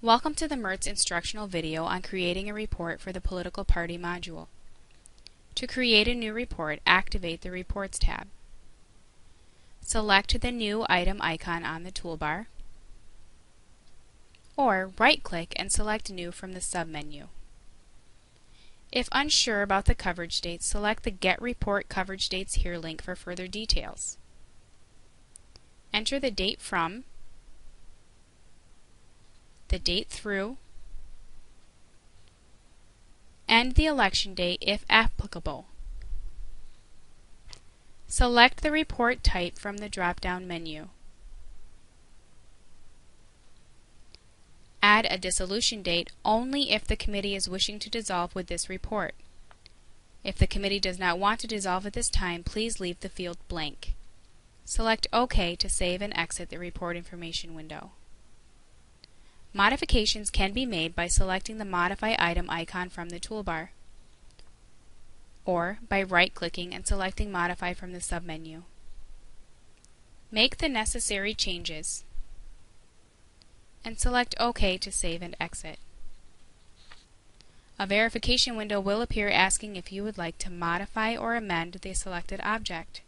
Welcome to the MERTS instructional video on creating a report for the Political Party module. To create a new report, activate the Reports tab. Select the new item icon on the toolbar, or right-click and select New from the submenu. If unsure about the coverage dates, select the Get Report Coverage Dates Here link for further details. Enter the date from, the date through, and the election date if applicable. Select the report type from the drop-down menu. Add a dissolution date only if the committee is wishing to dissolve with this report. If the committee does not want to dissolve at this time, please leave the field blank. Select OK to save and exit the report information window. Modifications can be made by selecting the Modify Item icon from the toolbar, or by right-clicking and selecting Modify from the submenu. Make the necessary changes, and select OK to save and exit. A verification window will appear asking if you would like to modify or amend the selected object.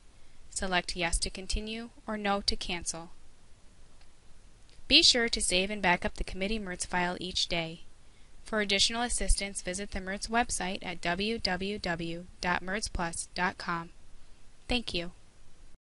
Select Yes to continue or No to cancel. Be sure to save and back up the committee MERTS file each day. For additional assistance, visit the MERTS website at www.mertsplus.com. Thank you.